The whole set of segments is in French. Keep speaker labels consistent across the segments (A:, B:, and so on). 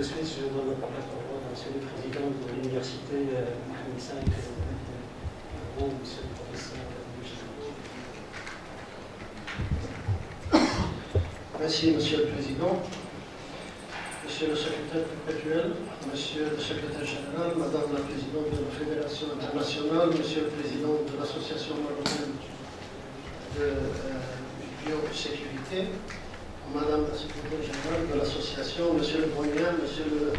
A: de suite, je donne la parole à M. le Président de l'Université Mohamed V à Rome, M. le Professeur.
B: Merci, Monsieur le Président, Monsieur le Secrétaire perpétuel, Monsieur le Secrétaire général, Madame la Présidente de la Fédération internationale, Monsieur le Président de l'Association marocaine de biosécurité, Madame la Secrétaire générale de l'Association, Monsieur le Doyen, Monsieur le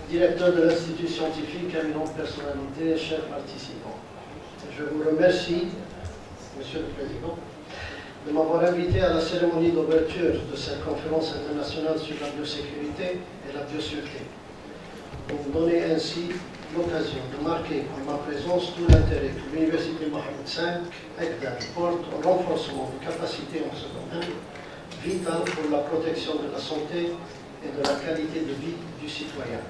B: Directeur de l'Institut scientifique, éminente personnalité, chers participants. Je vous remercie, Monsieur le Président, de m'avoir invité à la cérémonie d'ouverture de cette conférence internationale sur la biosécurité et la biosécurité, pour me donner ainsi l'occasion de marquer par ma présence tout l'intérêt que l'Université Mohamed V Agdad porte au renforcement des capacités en ce domaine, vital pour la protection de la santé et de la qualité de vie du citoyen.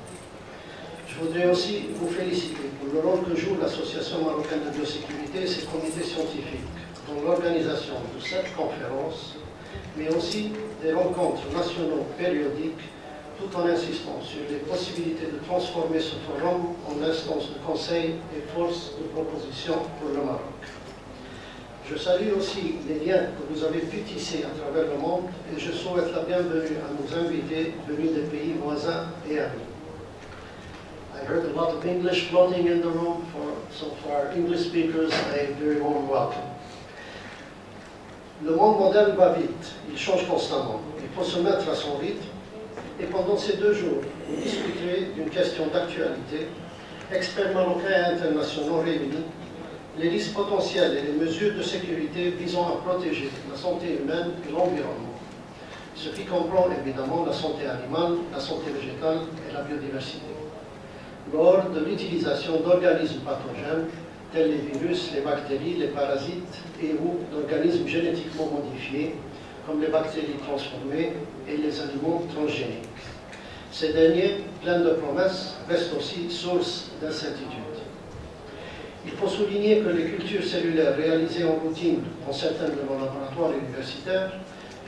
B: Je voudrais aussi vous féliciter pour le rôle que joue l'Association marocaine de biosécurité et ses comités scientifiques dans l'organisation de cette conférence, mais aussi des rencontres nationaux périodiques, tout en insistant sur les possibilités de transformer ce forum en instance de conseil et force de proposition pour le Maroc. Je salue aussi les liens que vous avez pu tisser à travers le monde et je souhaite la bienvenue à nos invités venus des pays voisins et amis. I heard a lot of English floating in the room, so for our English speakers, a very warm welcome. Le monde moderne va vite, il change constamment. Il faut se mettre à son rythme. Et pendant ces 2 jours, vous discuterez d'une question d'actualité, experts marocains et internationaux réunis, les risques potentiels et les mesures de sécurité visant à protéger la santé humaine et l'environnement, ce qui comprend évidemment la santé animale, la santé végétale et la biodiversité, lors de l'utilisation d'organismes pathogènes tels les virus, les bactéries, les parasites et ou d'organismes génétiquement modifiés, comme les bactéries transformées et les animaux transgéniques. Ces derniers, pleins de promesses, restent aussi source d'incertitude. Il faut souligner que les cultures cellulaires réalisées en routine dans certains de nos laboratoires universitaires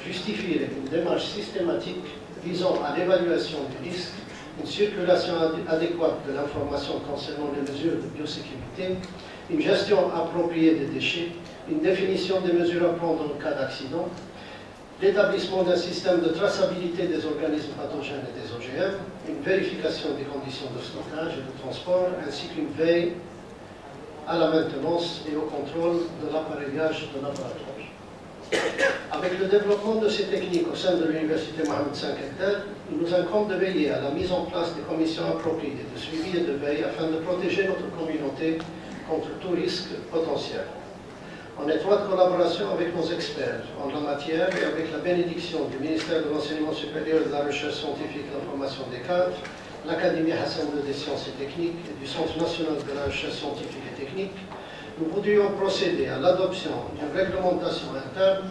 B: justifieraient une démarche systématique visant à l'évaluation du risque, une circulation adéquate de l'information concernant les mesures de biosécurité, une gestion appropriée des déchets, une définition des mesures à prendre en cas d'accident, l'établissement d'un système de traçabilité des organismes pathogènes et des OGM, une vérification des conditions de stockage et de transport, ainsi qu'une veille à la maintenance et au contrôle de l'appareillage de laboratoire. Avec le développement de ces techniques au sein de l'Université Mohamed V Agdad, il nous incombe de veiller à la mise en place des commissions appropriées de suivi et de veille afin de protéger notre communauté contre tout risque potentiel. En étroite collaboration avec nos experts en la matière et avec la bénédiction du ministère de l'Enseignement supérieur et de la Recherche scientifique et de la formation des cadres, l'Académie Hassan II des sciences et techniques et du Centre national de la recherche scientifique et technique, nous voudrions procéder à l'adoption d'une réglementation interne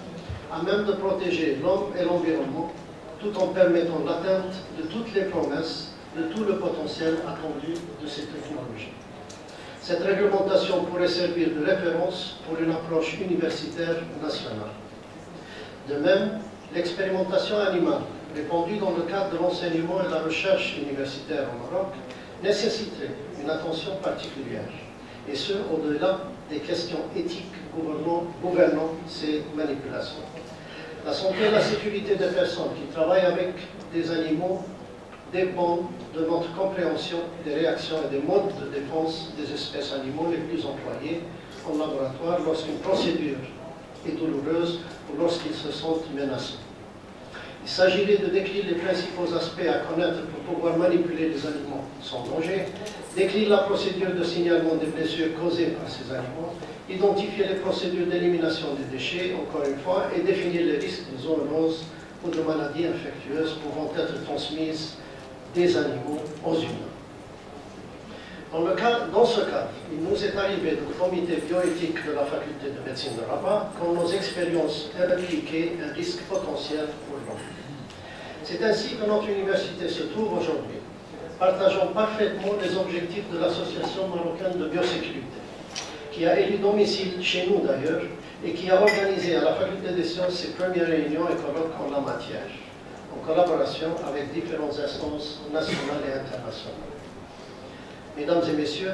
B: à même de protéger l'homme et l'environnement, tout en permettant l'atteinte de toutes les promesses, de tout le potentiel attendu de ces technologies. Cette réglementation pourrait servir de référence pour une approche universitaire nationale. De même, l'expérimentation animale, répandue dans le cadre de l'enseignement et de la recherche universitaire au Maroc, nécessiterait une attention particulière, et ce, au-delà des questions éthiques gouvernant ces manipulations. La santé et la sécurité des personnes qui travaillent avec des animaux dépendent de notre compréhension des réactions et des modes de défense des espèces animaux les plus employées en laboratoire lorsqu'une procédure est douloureuse ou lorsqu'ils se sentent menacés. Il s'agirait de décrire les principaux aspects à connaître pour pouvoir manipuler les animaux sans danger, décrire la procédure de signalement des blessures causées par ces animaux, identifier les procédures d'élimination des déchets, encore une fois, et définir les risques de zoonoses ou de maladies infectieuses pouvant être transmises des animaux aux humains. Dans ce cadre, il nous est arrivé au comité bioéthique de la faculté de médecine de Rabat quand nos expériences impliquaient un risque potentiel pour l'homme. C'est ainsi que notre université se trouve aujourd'hui, partageant parfaitement les objectifs de l'Association marocaine de biosécurité, qui a élu domicile chez nous d'ailleurs, et qui a organisé à la faculté des sciences ses premières réunions et colloques en la matière, en collaboration avec différentes instances nationales et internationales. Mesdames et messieurs,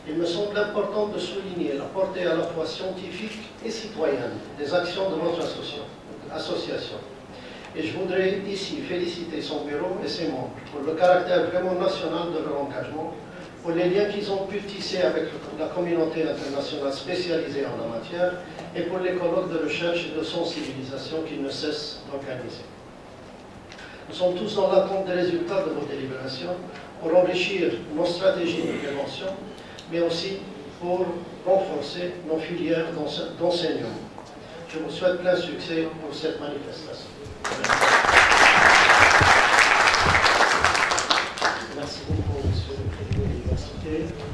B: il me semble important de souligner la portée à la fois scientifique et citoyenne des actions de votre association. Et je voudrais ici féliciter son bureau et ses membres pour le caractère vraiment national de leur engagement, pour les liens qu'ils ont pu tisser avec la communauté internationale spécialisée en la matière et pour les colloques de recherche et de sensibilisation qu'ils ne cessent d'organiser. Nous sommes tous dans l'attente des résultats de vos délibérations pour enrichir nos stratégies de prévention, mais aussi pour renforcer nos filières d'enseignement. Je vous souhaite plein succès pour cette manifestation.
A: Merci beaucoup, Monsieur le Président de l'Université.